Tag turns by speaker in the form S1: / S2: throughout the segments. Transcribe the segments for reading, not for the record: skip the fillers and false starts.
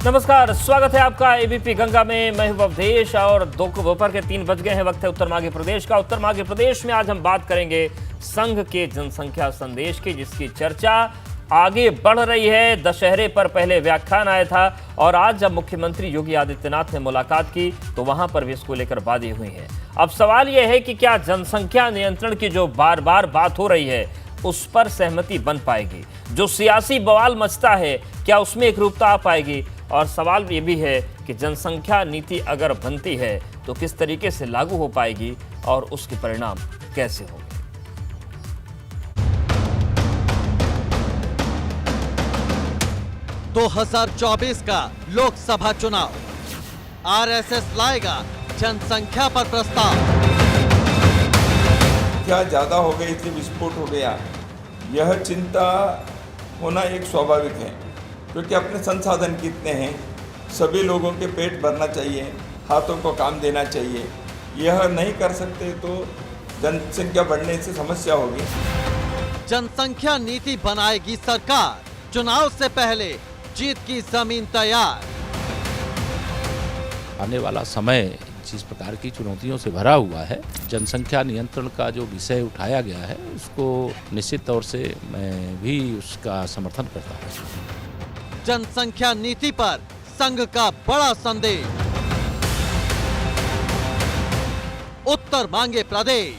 S1: नमस्कार, स्वागत है आपका एबीपी गंगा में। मैं हूं अवधेश और दोपहर के 3 बज गए हैं। वक्त है उत्तर माघी प्रदेश का। उत्तर माघी प्रदेश में आज हम बात करेंगे संघ के जनसंख्या संदेश की, जिसकी चर्चा आगे बढ़ रही है। दशहरे पर पहले व्याख्यान आया था और आज जब मुख्यमंत्री योगी आदित्यनाथ ने मुलाकात की तो वहां पर भी इसको लेकर बातें हुई हैं। अब सवाल यह है कि क्या जनसंख्या नियंत्रण की जो बार बार बात हो रही है उस पर सहमति बन पाएगी? जो सियासी बवाल मचता है क्या उसमें एकरूपता आ पाएगी? और सवाल ये भी है कि जनसंख्या नीति अगर बनती है तो किस तरीके से लागू हो पाएगी और उसके परिणाम कैसे होंगे?
S2: तो 2024 का लोकसभा चुनाव, आरएसएस लाएगा जनसंख्या पर प्रस्ताव।
S3: क्या ज़्यादा हो गई थी, विस्फोट हो गया, यह चिंता होना एक स्वाभाविक है, क्योंकि अपने संसाधन कितने हैं, सभी लोगों के पेट भरना चाहिए, हाथों को काम देना चाहिए। यह नहीं कर सकते तो जनसंख्या बढ़ने से समस्या होगी।
S2: जनसंख्या नीति बनाएगी सरकार, चुनाव से पहले जीत की जमीन तैयार।
S4: आने वाला समय जिस प्रकार की चुनौतियों से भरा हुआ है, जनसंख्या नियंत्रण का जो विषय उठाया गया है उसको निश्चित तौर से मैं भी उसका समर्थन करता हूँ।
S2: जनसंख्या नीति पर संघ का बड़ा संदेश, उत्तर मांगे प्रदेश।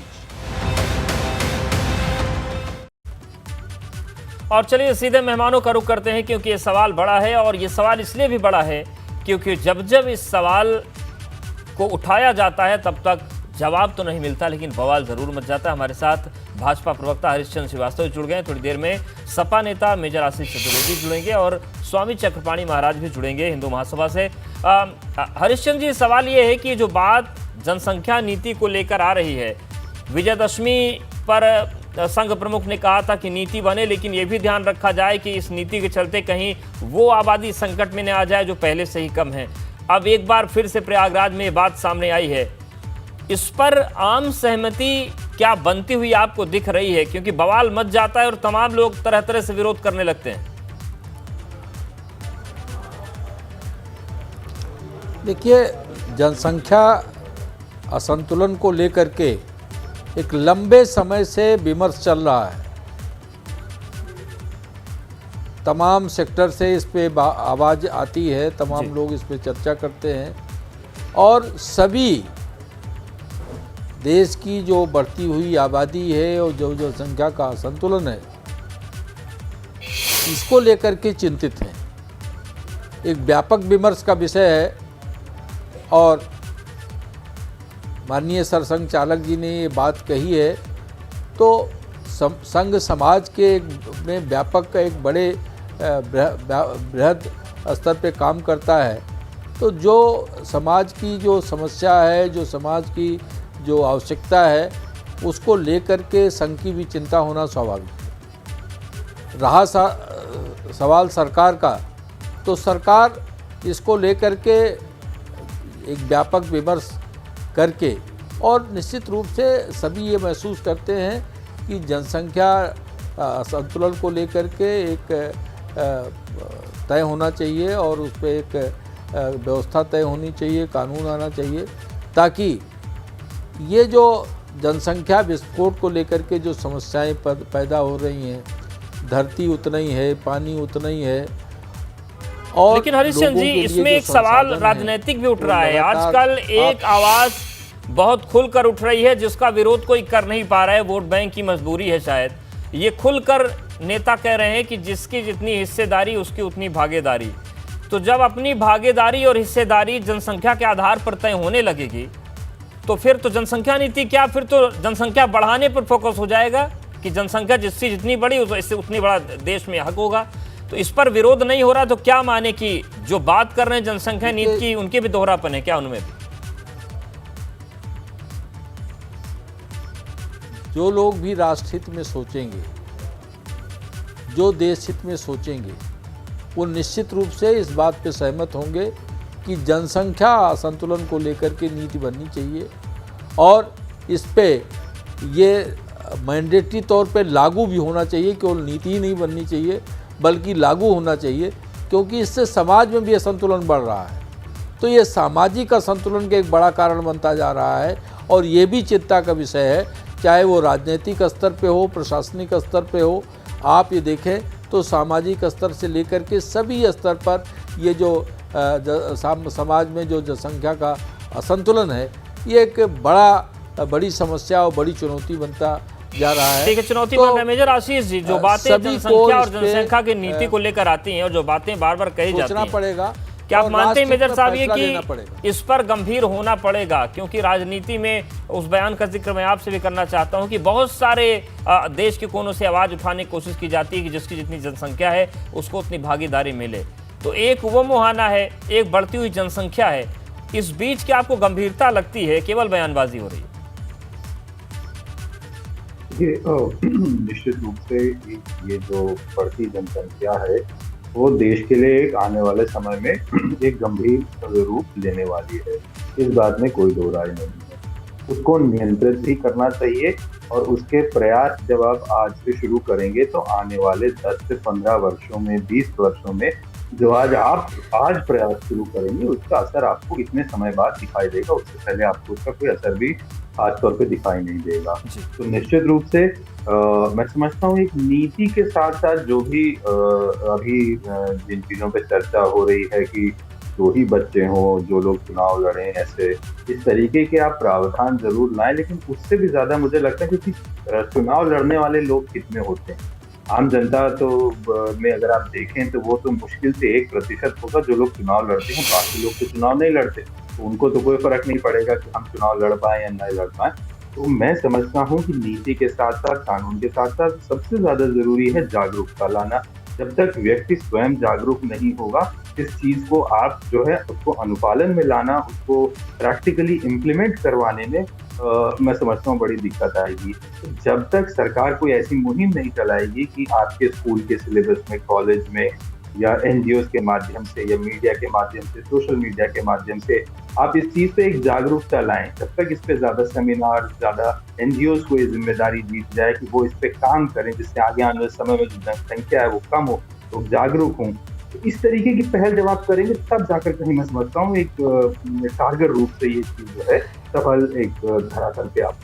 S1: और चलिए सीधे मेहमानों का रुख करते हैं, क्योंकि ये सवाल बड़ा है। और ये सवाल इसलिए भी बड़ा है क्योंकि जब जब इस सवाल को उठाया जाता है तब तक जवाब तो नहीं मिलता, लेकिन बवाल जरूर मच जाता है। हमारे साथ भाजपा प्रवक्ता हरिश्चंद्र श्रीवास्तव जुड़ गए। थोड़ी देर में सपा नेता मेजर आशीष चतुर्वेदी जुड़ेंगे और स्वामी चक्रपाणी महाराज भी जुड़ेंगे हिंदू महासभा से। हरिश्चंद्र जी, सवाल ये है कि जो बात जनसंख्या नीति को लेकर आ रही है, विजयदशमी पर संघ प्रमुख ने कहा था कि नीति बने, लेकिन ये भी ध्यान रखा जाए कि इस नीति के चलते कहीं वो आबादी संकट में न आ जाए जो पहले से ही कम है। अब एक बार फिर से प्रयागराज में ये बात सामने आई है, इस पर आम सहमति क्या बनती हुई आपको दिख रही है? क्योंकि बवाल मच जाता है और तमाम लोग तरह तरह से विरोध करने लगते हैं।
S5: देखिए, जनसंख्या असंतुलन को लेकर के एक लंबे समय से विमर्श चल रहा है। तमाम सेक्टर से इस पे आवाज़ आती है, तमाम लोग इस पे चर्चा करते हैं और सभी देश की जो बढ़ती हुई आबादी है और जो जनसंख्या का असंतुलन है, इसको लेकर के चिंतित हैं। एक व्यापक विमर्श का विषय है और माननीय सरसंघ चालक जी ने ये बात कही है तो संघ समाज के में व्यापक एक बड़े बृहद स्तर पे काम करता है। तो जो समाज की जो समस्या है, जो समाज की जो आवश्यकता है, उसको लेकर के संघ की भी चिंता होना स्वाभाविक है। रहा सवाल सरकार का, तो सरकार इसको लेकर के एक व्यापक विमर्श करके और निश्चित रूप से सभी ये महसूस करते हैं कि जनसंख्या संतुलन को लेकर के एक तय होना चाहिए और उस पर एक व्यवस्था तय होनी चाहिए, कानून आना चाहिए, ताकि ये जो जनसंख्या विस्फोट को लेकर के जो समस्याएं पैदा हो रही हैं, धरती उतना ही है, पानी उतना ही है। और
S1: लेकिन हरिश्चंद्र जी, इसमें एक सवाल राजनीतिक भी उठ रहा है। आजकल एक आवाज बहुत खुलकर उठ रही है जिसका विरोध कोई कर नहीं पा रहा है। वोट बैंक की मजबूरी है शायद। ये खुलकर नेता कह रहे हैं कि जिसकी जितनी हिस्सेदारी उसकी उतनी भागीदारी। तो जब अपनी भागीदारी और हिस्सेदारी जनसंख्या के आधार पर तय होने लगेगी तो फिर तो जनसंख्या नीति क्या, फिर तो जनसंख्या बढ़ाने पर फोकस हो जाएगा कि जनसंख्या जिससे जितनी बड़ी इससे उतनी बड़ा देश में हक होगा। तो इस पर विरोध नहीं हो रहा तो क्या माने कि जो बात कर रहे हैं जनसंख्या नीति की, उनके भी दोहरापन है क्या उनमें भी?
S5: जो लोग भी राष्ट्र हित में सोचेंगे, जो देश हित में सोचेंगे, वो निश्चित रूप से इस बात पे सहमत होंगे कि जनसंख्या संतुलन को लेकर के नीति बननी चाहिए और इस पे ये मैंडेटरी तौर पे लागू भी होना चाहिए। केवल नीति ही नहीं बननी चाहिए बल्कि लागू होना चाहिए क्योंकि इससे समाज में भी असंतुलन बढ़ रहा है। तो ये सामाजिक असंतुलन का एक बड़ा कारण बनता जा रहा है और ये भी चिंता का विषय है, चाहे वो राजनीतिक स्तर पे हो, प्रशासनिक स्तर पे हो। आप ये देखें तो सामाजिक स्तर से लेकर के सभी स्तर पर ये जो समाज में जो जनसंख्या का असंतुलन है, ये एक बड़ी समस्या और बड़ी चुनौती बनता जा रहा है।
S1: ठीक है, चुनौती
S5: तो
S1: बन रहा है। मेजर आशीष जी, जो बातें जनसंख्या और जनसंख्या की नीति को लेकर आती हैं और जो बातें बार बार कही जाती हैं,
S5: पड़ेगा।
S1: क्या आप मानते हैं मेजर साहब ये
S5: कि
S1: कि इस पर गंभीर होना पड़ेगा? क्योंकि राजनीति में उस बयान का जिक्र मैं आपसे भी करना चाहता हूं कि बहुत सारे देश के कोनों से आवाज उठाने की कोशिश की जाती है कि जिसकी जितनी जनसंख्या है उसको उतनी भागीदारी मिले। तो एक वो मुहाना है, एक बढ़ती हुई जनसंख्या है, इस बीच क्या आपको गंभीरता लगती है, केवल बयानबाजी हो रही है?
S6: निश्चित रूप से ये जो बढ़ती जनसंख्या है वो देश के लिए एक आने वाले समय में एक गंभीर रूप लेने वाली है। इस बात में कोई दो राय नहीं है। उसको नियंत्रित भी करना चाहिए और उसके प्रयास जब आप आज से शुरू करेंगे तो आने वाले 10 से 15 वर्षों में, 20 वर्षों में जो आज प्रयास शुरू करेंगे उसका असर आपको इतने समय बाद दिखाई देगा। उससे पहले आपको उसका कोई असर भी खास तौर पे दिखाई नहीं देगा। तो निश्चित रूप से मैं समझता हूँ एक नीति के साथ साथ जो भी अभी जिन चीज़ों पे चर्चा हो रही है कि जो ही बच्चे हों, जो लोग चुनाव लड़ें, ऐसे इस तरीके के आप प्रावधान जरूर लाएं, लेकिन उससे भी ज्यादा मुझे लगता है क्योंकि चुनाव लड़ने वाले लोग कितने होते हैं, आम जनता तो में अगर आप देखें तो वो तो मुश्किल से 1% होगा जो लोग चुनाव लड़ते हैं। बाकी लोग तो चुनाव नहीं लड़ते, तो उनको तो कोई फर्क नहीं पड़ेगा कि हम चुनाव लड़ पाए या नहीं लड़ पाए। तो मैं समझता हूँ कि नीति के साथ साथ, कानून के साथ साथ सबसे ज्यादा जरूरी है जागरूकता लाना। जब तक व्यक्ति स्वयं जागरूक नहीं होगा, इस चीज को आप जो है उसको अनुपालन में लाना, उसको प्रैक्टिकली इम्प्लीमेंट करवाने में मैं समझता हूँ बड़ी दिक्कत आएगी। तो जब तक सरकार कोई ऐसी मुहिम नहीं चलाएगी कि आपके स्कूल के सिलेबस में, कॉलेज में या एनजीओ के माध्यम से या मीडिया के माध्यम से, सोशल मीडिया के माध्यम से आप इस चीज पे एक जागरूकता लाएं, तब तक इस पे ज्यादा सेमिनार, ज्यादा एनजीओ को ये जिम्मेदारी दी जाए कि वो इस पे काम करें, जिससे आगे आने वाले समय में जो जनसंख्या है वो कम हो, तो जागरूक हों। तो इस तरीके की पहल जब आप करेंगे तब जाकर कहीं मैं समझता हूँ एक कारगर रूप से ये चीज जो है सफल एक धरातल पे आप।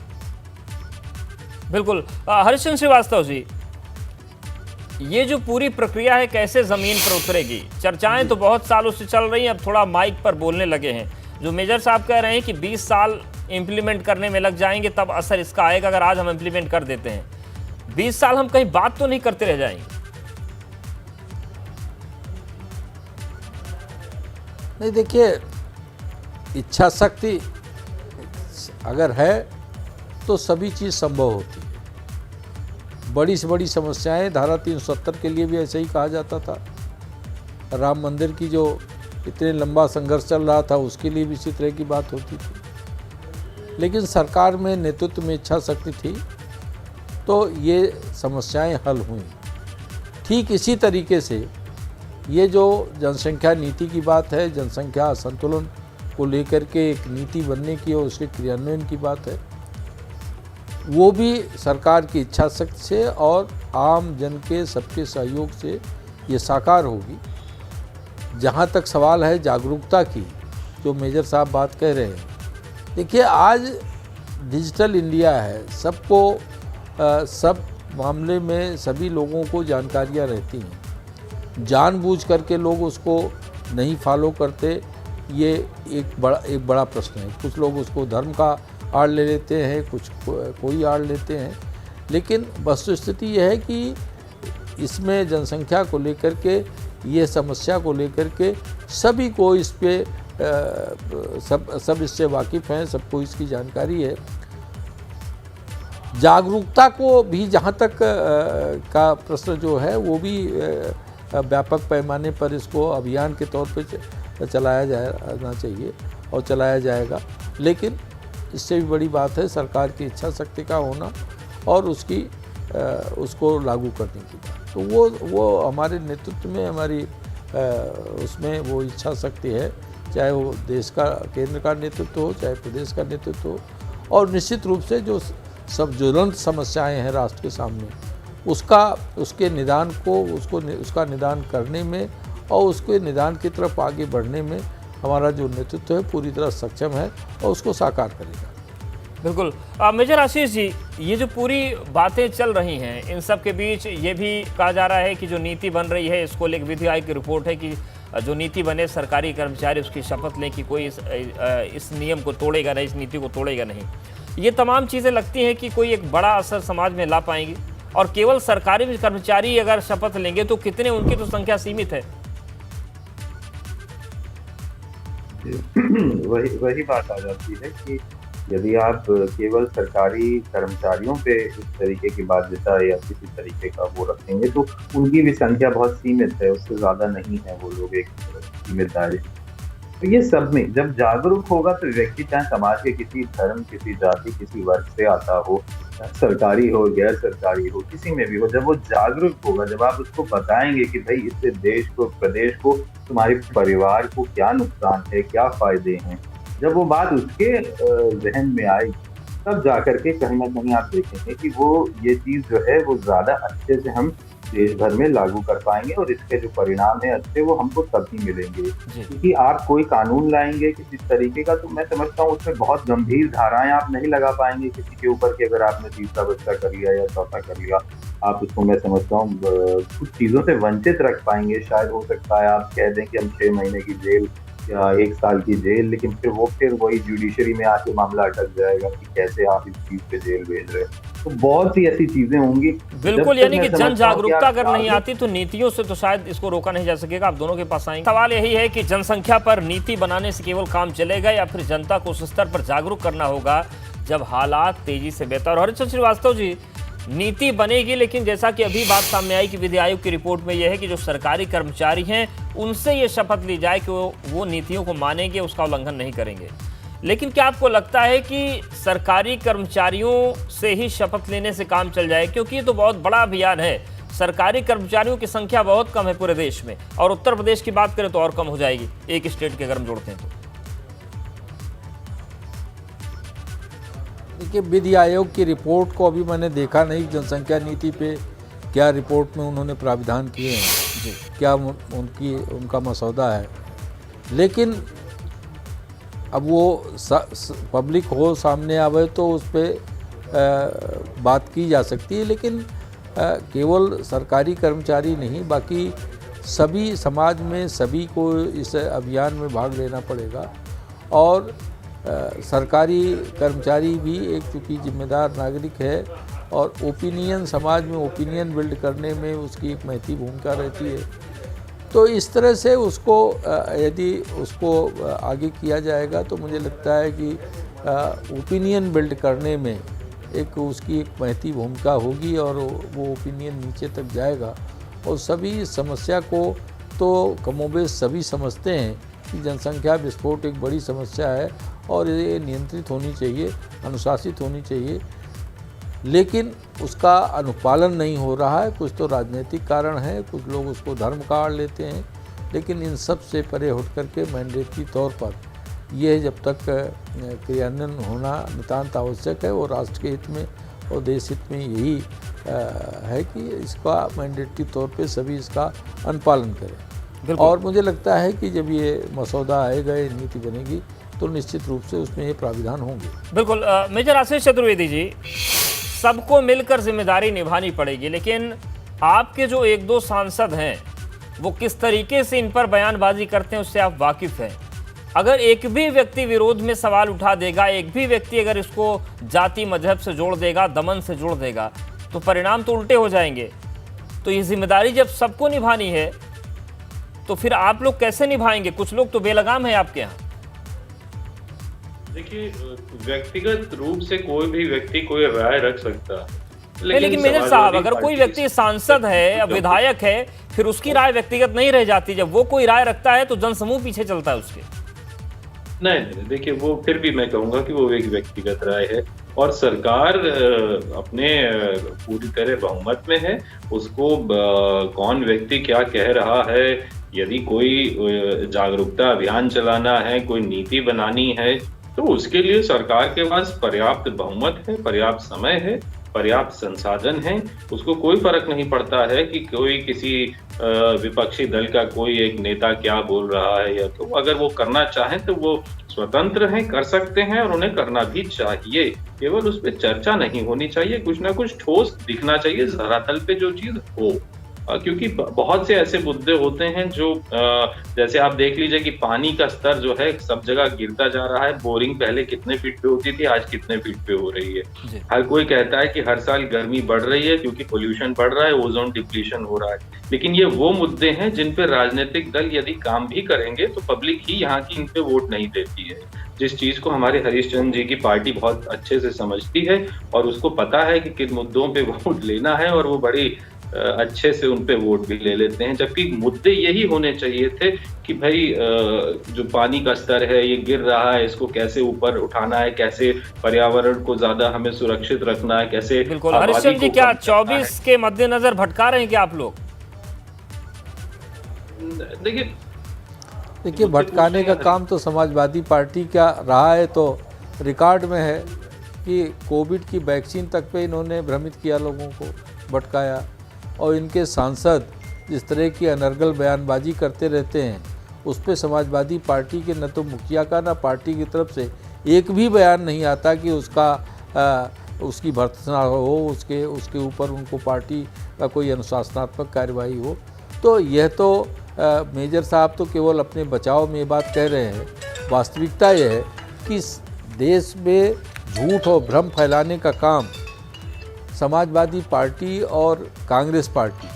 S1: बिल्कुल। हरिश्चंद्र श्रीवास्तव जी, ये जो पूरी प्रक्रिया है कैसे जमीन पर उतरेगी? चर्चाएं तो बहुत सालों से चल रही हैं, अब थोड़ा माइक पर बोलने लगे हैं। जो मेजर साहब कह रहे हैं कि 20 साल इंप्लीमेंट करने में लग जाएंगे तब असर इसका आएगा, अगर आज हम इंप्लीमेंट कर देते हैं 20 साल हम कहीं बात तो नहीं करते रह जाएंगे?
S5: नहीं, देखिए, इच्छा शक्ति अगर है तो सभी चीज़ संभव होती है। बड़ी से बड़ी समस्याएं, धारा 370 के लिए भी ऐसे ही कहा जाता था। राम मंदिर की जो इतने लंबा संघर्ष चल रहा था उसके लिए भी इसी तरह की बात होती थी, लेकिन सरकार में नेतृत्व में इच्छा शक्ति थी तो ये समस्याएं हल हुई। ठीक इसी तरीके से ये जो जनसंख्या नीति की बात है, जनसंख्या असंतुलन को लेकर के एक नीति बनने की और उसके क्रियान्वयन की बात है, वो भी सरकार की इच्छा शक्ति से और आम जन के सबके सहयोग से ये साकार होगी। जहाँ तक सवाल है जागरूकता की, जो मेजर साहब बात कह रहे हैं, देखिए आज डिजिटल इंडिया है, सबको सब मामले में सभी लोगों को जानकारियाँ रहती हैं। जानबूझ करके लोग उसको नहीं फॉलो करते, ये एक बड़ा प्रश्न है। कुछ लोग उसको धर्म का आड़ ले लेते हैं, कुछ कोई आड़ लेते हैं, लेकिन वस्तुस्थिति यह है कि इसमें जनसंख्या को लेकर के, ये समस्या को लेकर के सभी को इस पे सब इससे वाकिफ़ हैं, सबको इसकी जानकारी है। जागरूकता को भी जहाँ तक का प्रश्न जो है वो भी व्यापक पैमाने पर इसको अभियान के तौर पे चलाया जाना चाहिए और चलाया जाएगा। लेकिन इससे भी बड़ी बात है सरकार की इच्छा शक्ति का होना और उसको लागू करने की बात। तो वो हमारे नेतृत्व में, हमारी उसमें वो इच्छा शक्ति है, चाहे वो देश का केंद्र का नेतृत्व हो, चाहे प्रदेश का नेतृत्व हो। और निश्चित रूप से जो सब ज्वलंत समस्याएं हैं राष्ट्र के सामने, उसका निदान करने में और उसके निदान की तरफ आगे बढ़ने में हमारा जो नेतृत्व है पूरी तरह सक्षम है और उसको साकार करेगा।
S1: बिल्कुल। मेजर आशीष जी, ये जो पूरी बातें चल रही हैं, इन सब के बीच ये भी कहा जा रहा है कि जो नीति बन रही है, इसको लेकर विधि आयोग की रिपोर्ट है कि जो नीति बने सरकारी कर्मचारी उसकी शपथ लें कि कोई इस नियम को तोड़ेगा नहीं, इस नीति को तोड़ेगा नहीं। ये तमाम चीज़ें लगती हैं कि कोई एक बड़ा असर समाज में ला पाएंगी। और केवल सरकारी कर्मचारी अगर शपथ लेंगे तो कितने, उनकी तो संख्या सीमित है।
S6: वही बात आ जाती है कि यदि आप केवल सरकारी कर्मचारियों पे इस तरीके की बाध्यता या किसी तरीके का वो रखेंगे तो उनकी भी संख्या बहुत सीमित है, उससे ज्यादा नहीं है वो लोग एक सीमित दायरे। तो ये सब में जब जागरूक होगा तो व्यक्ति चाहे समाज के किसी धर्म, किसी जाति, किसी वर्ग से आता हो, सरकारी हो गैर सरकारी हो, किसी में भी हो, जब वो जागरूक होगा, जब आप उसको बताएंगे कि भाई इससे देश को, प्रदेश को, तुम्हारे परिवार को क्या नुकसान है, क्या फायदे हैं, जब वो बात उसके जहन में आई तब जाकर के कहीं ना कहीं आप देखेंगे कि वो ये चीज जो है वो ज्यादा अच्छे से हम देश भर में लागू कर पाएंगे और इसके जो परिणाम है अच्छे वो हमको तभी मिलेंगे। क्योंकि आप कोई कानून लाएंगे किसी तरीके का तो मैं समझता हूँ उसमें बहुत गंभीर धाराएं आप नहीं लगा पाएंगे किसी के ऊपर कि अगर आपने तीसरा बच्चा कर लिया या चौथा कर लिया, आप उसको मैं समझता हूँ कुछ चीजों से वंचित रख पाएंगे। शायद हो सकता है आप कह दें कि हम 6 महीने की जेल या 1 साल की जेल, लेकिन फिर वही जुडिशरी में आके मामला अटक जाएगा कि कैसे आप इस चीज पे जेल भेज रहे हैं। तो बहुत सी ऐसी चीजें होंगी।
S1: बिल्कुल, यानी कि जन जागरूकता अगर नहीं आती तो नीतियों से तो शायद इसको रोका नहीं जा सकेगा। आप दोनों के पास आएंगे। सवाल यही है कि जनसंख्या पर नीति बनाने से केवल काम चलेगा या फिर जनता को उस स्तर पर जागरूक करना होगा जब हालात तेजी से बेहतर। हरिचंद्र श्रीवास्तव जी, नीति बनेगी, लेकिन जैसा कि अभी बात सामने आई कि विधि आयोग की रिपोर्ट में यह है कि जो सरकारी कर्मचारी हैं उनसे ये शपथ ली जाए कि वो नीतियों को मानेंगे, उसका उल्लंघन नहीं करेंगे। लेकिन क्या आपको लगता है कि सरकारी कर्मचारियों से ही शपथ लेने से काम चल जाए? क्योंकि ये तो बहुत बड़ा अभियान है। सरकारी कर्मचारियों की संख्या बहुत कम है पूरे देश में, और उत्तर प्रदेश की बात करें तो और कम हो जाएगी एक स्टेट के अगर हम जोड़ते हैं तो।
S5: देखिए, विधि आयोग की रिपोर्ट को अभी मैंने देखा नहीं, जनसंख्या नीति पे क्या रिपोर्ट में उन्होंने प्राविधान किए हैं जी, क्या उनका मसौदा है। लेकिन अब वो पब्लिक हो सामने आवे तो उस पर बात की जा सकती है। लेकिन केवल सरकारी कर्मचारी नहीं, बाकी सभी समाज में सभी को इस अभियान में भाग लेना पड़ेगा। और सरकारी कर्मचारी भी एक चूँकि जिम्मेदार नागरिक है और ओपिनियन, समाज में ओपिनियन बिल्ड करने में उसकी एक महती भूमिका रहती है। तो इस तरह से उसको यदि उसको आगे किया जाएगा तो मुझे लगता है कि ओपिनियन बिल्ड करने में एक उसकी एक महती भूमिका होगी और वो ओपिनियन नीचे तक जाएगा। और सभी समस्या को तो कमोबेश सभी समझते हैं कि जनसंख्या विस्फोट एक बड़ी समस्या है और ये नियंत्रित होनी चाहिए, अनुशासित होनी चाहिए। लेकिन उसका अनुपालन नहीं हो रहा है। कुछ तो राजनीतिक कारण है, कुछ लोग उसको धर्म काढ़ लेते हैं। लेकिन इन सब से परे उठ करके मैंडेटरी तौर पर यह जब तक क्रियान्वयन होना नितांत आवश्यक है और राष्ट्र के हित में और देश हित में यही है कि इसका मैंडेटरी तौर पे सभी इसका अनुपालन करें। और मुझे लगता है कि जब ये मसौदा आएगा, ये नीति बनेगी तो निश्चित रूप से उसमें ये प्राविधान होंगे।
S1: बिल्कुल। मेजर आशीष चतुर्वेदी जी, सबको मिलकर जिम्मेदारी निभानी पड़ेगी, लेकिन आपके जो 1-2 सांसद हैं वो किस तरीके से इन पर बयानबाजी करते हैं उससे आप वाकिफ हैं। अगर एक भी व्यक्ति विरोध में सवाल उठा देगा, एक भी व्यक्ति अगर इसको जाति मजहब से जोड़ देगा, दमन से जोड़ देगा, तो परिणाम तो उल्टे हो जाएंगे। तो ये जिम्मेदारी जब सबको निभानी है तो फिर आप लोग कैसे निभाएंगे? कुछ लोग तो बेलगाम है आपके यहाँ।
S7: देखिए, व्यक्तिगत रूप से कोई भी व्यक्ति कोई राय रख सकता है,
S1: लेकिन मेजर साहब, अगर कोई व्यक्ति सांसद है, विधायक है, फिर उसकी राय व्यक्तिगत नहीं रह जाती। जब वो कोई राय रखता है तो जनसमूह पीछे चलता है उसके।
S7: नहीं, देखिए, वो फिर भी मैं कहूंगा कि वो एक व्यक्तिगत राय है और सरकार अपने पूरी तरह बहुमत में है। उसको कौन व्यक्ति क्या कह रहा है, यदि कोई जागरूकता अभियान चलाना है, कोई नीति बनानी है, तो उसके लिए सरकार के पास पर्याप्त बहुमत है, पर्याप्त समय है पर्याप्त संसाधन हैं, उसको कोई फर्क नहीं पड़ता है कि कोई किसी विपक्षी दल का कोई एक नेता क्या बोल रहा है, या तो अगर वो करना चाहें तो वो स्वतंत्र हैं, कर सकते हैं और उन्हें करना भी चाहिए। केवल उस पर चर्चा नहीं होनी चाहिए, कुछ ना कुछ ठोस दिखना चाहिए धरातल पे जो चीज हो। क्योंकि बहुत से ऐसे मुद्दे होते हैं जो जैसे आप देख लीजिए कि पानी का स्तर जो है सब जगह गिरता जा रहा है। बोरिंग पहले कितने फीट पे होती थी, आज कितने फीट पे हो रही है। हर कोई कहता है कि हर साल गर्मी बढ़ रही है क्योंकि पोल्यूशन बढ़ रहा है, ओजोन डिप्लीशन हो रहा है। लेकिन ये वो मुद्दे हैं जिन पे राजनीतिक दल यदि काम भी करेंगे तो पब्लिक ही यहाँ की इन पे वोट नहीं देती है। जिस चीज को हमारे हरीशचंद्र जी की पार्टी बहुत अच्छे से समझती है और उसको पता है कि किन मुद्दों पे वोट लेना है, और वो बड़ी अच्छे से उन पे वोट भी ले लेते हैं। जबकि मुद्दे यही होने चाहिए थे कि भाई जो पानी का स्तर है ये गिर रहा है, इसको कैसे ऊपर उठाना है, कैसे पर्यावरण को ज्यादा हमें सुरक्षित रखना है, कैसे।
S1: बिल्कुल हरीशचंद्र जी, क्या 24 के मद्देनजर भटका रहे हैं क्या आप लोग?
S5: देखिए भटकाने का काम तो समाजवादी पार्टी का रहा है, तो रिकॉर्ड में है कि कोविड की वैक्सीन तक पे इन्होंने भ्रमित किया, लोगों को भटकाया। और इनके सांसद जिस तरह की अनर्गल बयानबाजी करते रहते हैं, उस पर समाजवादी पार्टी के न तो मुखिया का न पार्टी की तरफ से एक भी बयान नहीं आता कि उसकी भर्त्सना हो, उसके ऊपर उनको पार्टी का कोई अनुशासनात्मक कार्यवाही हो। तो यह तो मेजर साहब तो केवल अपने बचाव में ये बात कह रहे हैं। वास्तविकता यह है कि देश में झूठ और भ्रम फैलाने का काम समाजवादी पार्टी और कांग्रेस पार्टी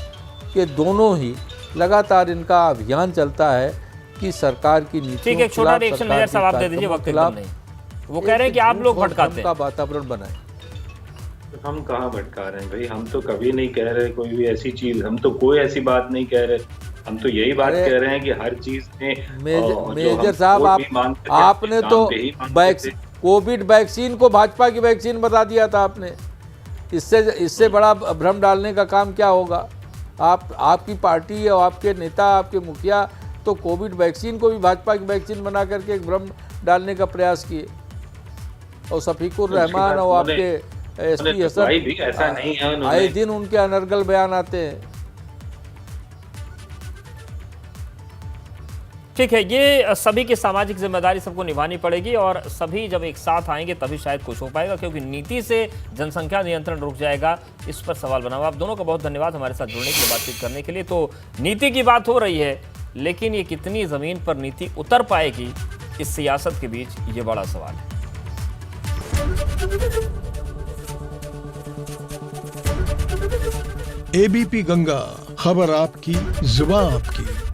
S5: के दोनों ही लगातार इनका अभियान चलता है कि सरकार की नीतियों
S1: ठीक है, छोटा रिएक्शन मेजर साहब आप दे दीजिए, वक्त एकदम नहीं। वो कह रहे हैं कि आप लोग भटकाते हैं,
S5: का वातावरण बनाए।
S7: हम कहाँ भटका रहे हैं भाई, हम तो कभी नहीं कह रहे कोई भी ऐसी चीज, हम तो कोई ऐसी बात नहीं कह रहे। हम तो यही बात कह रहे हैं कि हर चीज में
S5: मेजर साहब आपने तो कोविड वैक्सीन को भाजपा की वैक्सीन बता दिया था आपने। इससे बड़ा भ्रम डालने का काम क्या होगा? आपकी पार्टी और आपके नेता, आपके मुखिया तो कोविड वैक्सीन को भी भाजपा की वैक्सीन बना करके एक भ्रम डालने का प्रयास किए। और शफीकुर रहमान और आपके एसपी हसन आए दिन उनके अनर्गल बयान आते हैं।
S1: ठीक है, ये सभी की सामाजिक जिम्मेदारी सबको निभानी पड़ेगी और सभी जब एक साथ आएंगे तभी शायद कुछ हो पाएगा, क्योंकि नीति से जनसंख्या नियंत्रण रुक जाएगा, इस पर सवाल बना हुआ। आप दोनों का बहुत धन्यवाद हमारे साथ जुड़ने के लिए, बातचीत करने के लिए। तो नीति की बात हो रही है, लेकिन ये कितनी ज़मीन पर नीति उतर पाएगी, इस सियासत के बीच ये बड़ा सवाल है।
S8: एबीपी गंगा, खबर आपकी, जुबान आपकी।